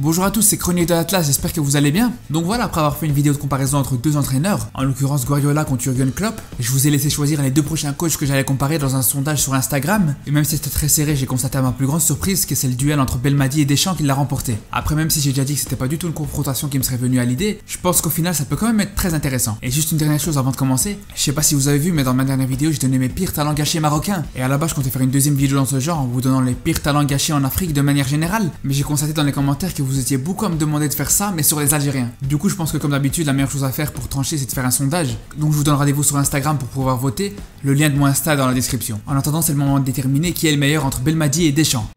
Bonjour à tous, c'est Chronique de l'Atlas, j'espère que vous allez bien. Donc voilà, après avoir fait une vidéo de comparaison entre deux entraîneurs, en l'occurrence Guardiola contre Jürgen Klopp, je vous ai laissé choisir les deux prochains coachs que j'allais comparer dans un sondage sur Instagram, et même si c'était très serré, j'ai constaté à ma plus grande surprise que c'est le duel entre Belmadi et Deschamps qui l'a remporté. Après, même si j'ai déjà dit que c'était pas du tout une confrontation qui me serait venue à l'idée, je pense qu'au final ça peut quand même être très intéressant. Et juste une dernière chose avant de commencer, je sais pas si vous avez vu, mais dans ma dernière vidéo, j'ai donné mes pires talents gâchés marocains, et à la base je comptais faire une deuxième vidéo dans ce genre en vous donnant les pires talents gâchés en Afrique de manière générale, mais j'ai constaté dans les commentaires que vous étiez beaucoup à me demander de faire ça, mais sur les Algériens. Du coup, je pense que comme d'habitude, la meilleure chose à faire pour trancher, c'est de faire un sondage. Donc je vous donne rendez-vous sur Instagram pour pouvoir voter. Le lien de mon Insta est dans la description. En attendant, c'est le moment de déterminer qui est le meilleur entre Belmadi et Deschamps.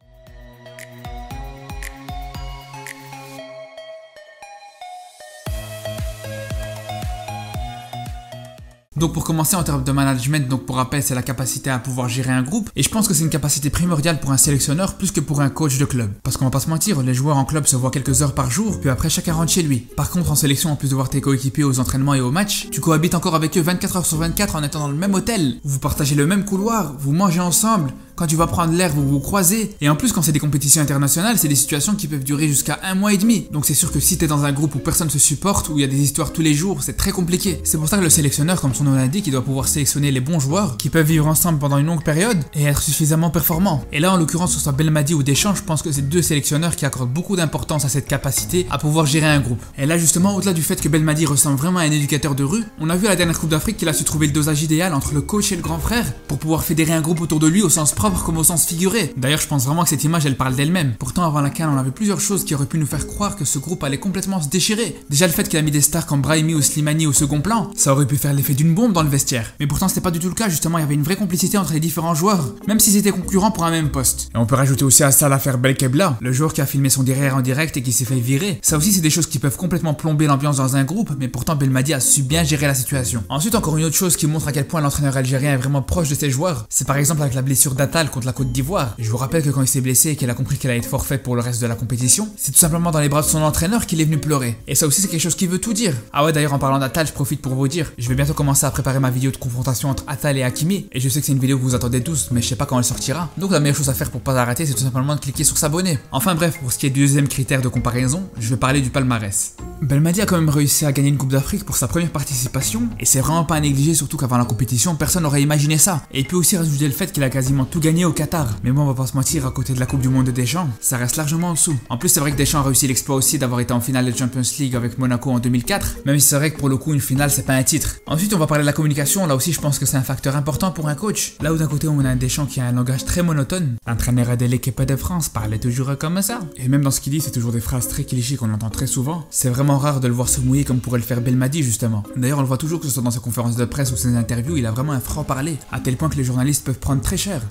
Donc pour commencer en termes de management, donc pour rappel c'est la capacité à pouvoir gérer un groupe, et je pense que c'est une capacité primordiale pour un sélectionneur plus que pour un coach de club. Parce qu'on va pas se mentir, les joueurs en club se voient quelques heures par jour, puis après chacun rentre chez lui. Par contre en sélection, en plus de voir tes coéquipiers aux entraînements et aux matchs, tu cohabites encore avec eux 24 heures sur 24 en étant dans le même hôtel, vous partagez le même couloir, vous mangez ensemble, quand tu vas prendre l'air vous vous croisez, et en plus quand c'est des compétitions internationales, c'est des situations qui peuvent durer jusqu'à 1 mois et demi. Donc c'est sûr que si t'es dans un groupe où personne se supporte, où il y a des histoires tous les jours, c'est très compliqué. C'est pour ça que le sélectionneur, comme son nom l'indique, il doit pouvoir sélectionner les bons joueurs qui peuvent vivre ensemble pendant une longue période et être suffisamment performants. Et là en l'occurrence que ce soit Belmadi ou Deschamps, je pense que c'est deux sélectionneurs qui accordent beaucoup d'importance à cette capacité à pouvoir gérer un groupe. Et là justement, au-delà du fait que Belmadi ressemble vraiment à un éducateur de rue, on a vu à la dernière Coupe d'Afrique qu'il a su trouver le dosage idéal entre le coach et le grand frère pour pouvoir fédérer un groupe autour de lui au sens propre comme au sens figuré. D'ailleurs je pense vraiment que cette image elle parle d'elle-même. Pourtant avant laquelle on avait plusieurs choses qui auraient pu nous faire croire que ce groupe allait complètement se déchirer. Déjà le fait qu'il a mis des stars comme Brahimi ou Slimani au second plan, ça aurait pu faire l'effet d'une bombe dans le vestiaire. Mais pourtant c'était pas du tout le cas, justement il y avait une vraie complicité entre les différents joueurs, même s'ils étaient concurrents pour un même poste. Et on peut rajouter aussi à ça l'affaire Belkebla, le joueur qui a filmé son derrière en direct et qui s'est fait virer. Ça aussi c'est des choses qui peuvent complètement plomber l'ambiance dans un groupe, mais pourtant Belmadi a su bien gérer la situation. Ensuite encore une autre chose qui montre à quel point l'entraîneur algérien est vraiment proche de ses joueurs, c'est par exemple avec la blessure d'Atal contre la Côte d'Ivoire. Je vous rappelle que quand il s'est blessé et qu'il a compris qu'il allait être forfait pour le reste de la compétition, c'est tout simplement dans les bras de son entraîneur qu'il est venu pleurer. Et ça aussi c'est quelque chose qui veut tout dire. Ah ouais, d'ailleurs en parlant d'Atal, je profite pour vous dire, je vais bientôt commencer à préparer ma vidéo de confrontation entre Atal et Hakimi, et je sais que c'est une vidéo que vous attendez tous, mais je sais pas quand elle sortira. Donc la meilleure chose à faire pour pas arrêter, c'est tout simplement de cliquer sur s'abonner. Enfin bref, pour ce qui est du deuxième critère de comparaison, je vais parler du palmarès. Belmadi a quand même réussi à gagner une Coupe d'Afrique pour sa première participation, et c'est vraiment pas à négliger, surtout qu'avant la compétition, personne n'aurait imaginé ça. Et puis aussi rajouter le fait qu'il a quasiment tout gagné au Qatar. Mais bon, on va pas se mentir, à côté de la Coupe du Monde de Deschamps, ça reste largement en dessous. En plus, c'est vrai que Deschamps a réussi l'exploit aussi d'avoir été en finale de Champions League avec Monaco en 2004, même si c'est vrai que pour le coup, une finale, c'est pas un titre. Ensuite, on va parler de la communication, là aussi, je pense que c'est un facteur important pour un coach. Là où d'un côté, on a un Deschamps qui a un langage très monotone. L'entraîneur de l'équipe de France parlait toujours comme ça. Et même dans ce qu'il dit, c'est toujours des phrases très clichés qu'on entend très souvent. C'est vraiment rare de le voir se mouiller comme pourrait le faire Belmadi, justement. D'ailleurs, on le voit toujours, que ce soit dans ses conférences de presse ou ses interviews, il a vraiment un franc-parler, à tel point que les journalistes peuvent prendre très cher.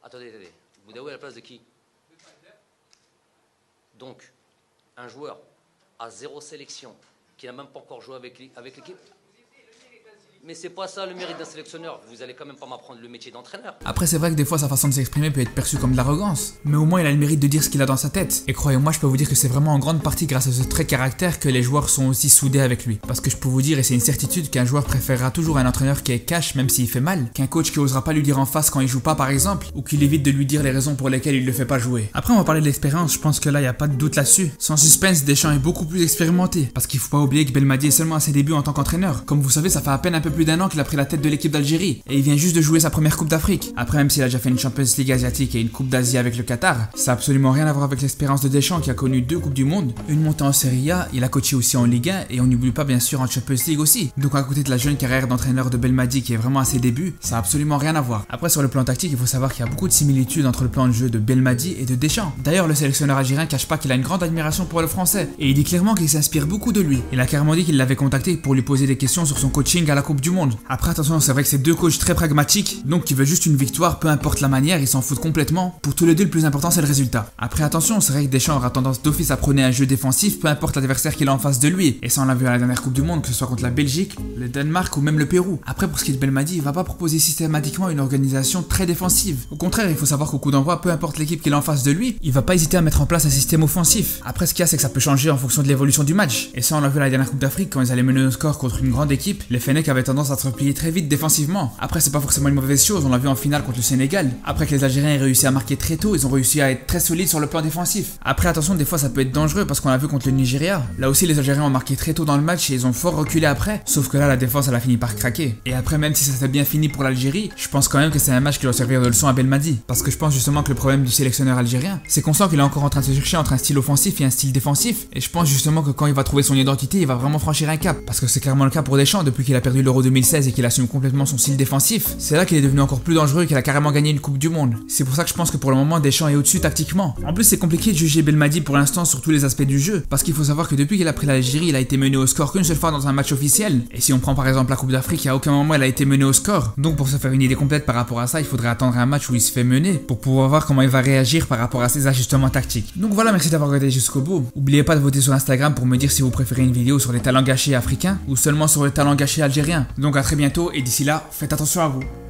Attendez. Boudaoui à la place de qui? Donc, un joueur à 0 sélection, qui n'a même pas encore joué avec l'équipe. Mais c'est pas ça le mérite d'un sélectionneur, vous allez quand même pas m'apprendre le métier d'entraîneur. Après c'est vrai que des fois sa façon de s'exprimer peut être perçue comme de l'arrogance, mais au moins il a le mérite de dire ce qu'il a dans sa tête. Et croyez-moi, je peux vous dire que c'est vraiment en grande partie grâce à ce trait de caractère que les joueurs sont aussi soudés avec lui. Parce que je peux vous dire, et c'est une certitude, qu'un joueur préférera toujours un entraîneur qui est cash même s'il fait mal, qu'un coach qui osera pas lui dire en face quand il joue pas par exemple, ou qu'il évite de lui dire les raisons pour lesquelles il le fait pas jouer. Après on va parler de l'expérience, je pense que là y a pas de doute là-dessus. Sans suspense, Deschamps est beaucoup plus expérimenté, parce qu'il faut pas oublier que Belmadi est seulement à ses débuts en tant qu'entraîneur. Comme vous savez, ça fait à peine un peu plus d'1 an qu'il a pris la tête de l'équipe d'Algérie, et il vient juste de jouer sa première Coupe d'Afrique. Après, même s'il a déjà fait une Champions League asiatique et une Coupe d'Asie avec le Qatar, ça a absolument rien à voir avec l'expérience de Deschamps qui a connu 2 Coupes du Monde, une montée en Serie A, il a coaché aussi en Ligue 1, et on n'oublie pas bien sûr en Champions League aussi. Donc à côté de la jeune carrière d'entraîneur de Belmadi qui est vraiment à ses débuts, ça a absolument rien à voir. Après sur le plan tactique, il faut savoir qu'il y a beaucoup de similitudes entre le plan de jeu de Belmadi et de Deschamps. D'ailleurs, le sélectionneur algérien cache pas qu'il a une grande admiration pour le français, et il dit clairement qu'il s'inspire beaucoup de lui. Il a carrément dit qu'il l'avait contacté pour lui poser des questions sur son coaching à la Coupe du Monde. Après attention, c'est vrai que c'est deux coachs très pragmatiques, donc qui veulent juste une victoire, peu importe la manière, ils s'en foutent complètement. Pour tous les deux, le plus important c'est le résultat. Après attention, c'est vrai que Deschamps aura tendance d'office à prôner un jeu défensif, peu importe l'adversaire qu'il a en face de lui. Et ça on l'a vu à la dernière Coupe du Monde, que ce soit contre la Belgique, le Danemark ou même le Pérou. Après pour ce qui est de Belmadi, il va pas proposer systématiquement une organisation très défensive. Au contraire, il faut savoir qu'au coup d'envoi, peu importe l'équipe qu'il a en face de lui, il va pas hésiter à mettre en place un système offensif. Après ce qu'il y a, c'est que ça peut changer en fonction de l'évolution du match. Et ça on l'a vu à la dernière Coupe d'Afrique, quand ils allaient mener au score contre une grande équipe, les Fennecs avaient tendance à se replier très vite défensivement. Après, c'est pas forcément une mauvaise chose, on l'a vu en finale contre le Sénégal. Après que les Algériens aient réussi à marquer très tôt, ils ont réussi à être très solides sur le plan défensif. Après, attention, des fois ça peut être dangereux parce qu'on l'a vu contre le Nigeria. Là aussi, les Algériens ont marqué très tôt dans le match et ils ont fort reculé après. Sauf que là, la défense, elle a fini par craquer. Et après, même si ça s'est bien fini pour l'Algérie, je pense quand même que c'est un match qui doit servir de leçon à Belmadi. Parce que je pense justement que le problème du sélectionneur algérien, c'est qu'on sent qu'il est encore en train de se chercher entre un style offensif et un style défensif. Et je pense justement que quand il va trouver son identité, il va vraiment franchir un cap. Parce que c'est clairement le cas pour Deschamps depuis qu'il a perdu l'Euro 2016 et qu'il assume complètement son style défensif. C'est là qu'il est devenu encore plus dangereux et qu'il a carrément gagné une Coupe du Monde. C'est pour ça que je pense que pour le moment, Deschamps est au-dessus tactiquement. En plus, c'est compliqué de juger Belmadi pour l'instant sur tous les aspects du jeu. Parce qu'il faut savoir que depuis qu'il a pris l'Algérie, il a été mené au score qu'une seule fois dans un match officiel. Et si on prend par exemple la Coupe d'Afrique, à aucun moment il a été mené au score. Donc pour se faire une idée complète par rapport à ça, il faudrait attendre un match où il se fait mener pour pouvoir voir comment il va réagir par rapport à ses ajustements tactiques. Donc voilà, merci d'avoir regardé jusqu'au bout. N'oubliez pas de voter sur Instagram pour me dire si vous préférez une vidéo sur les talents gâchés africains ou seulement sur les talents gâchés algériens. Donc à très bientôt et d'ici là, faites attention à vous.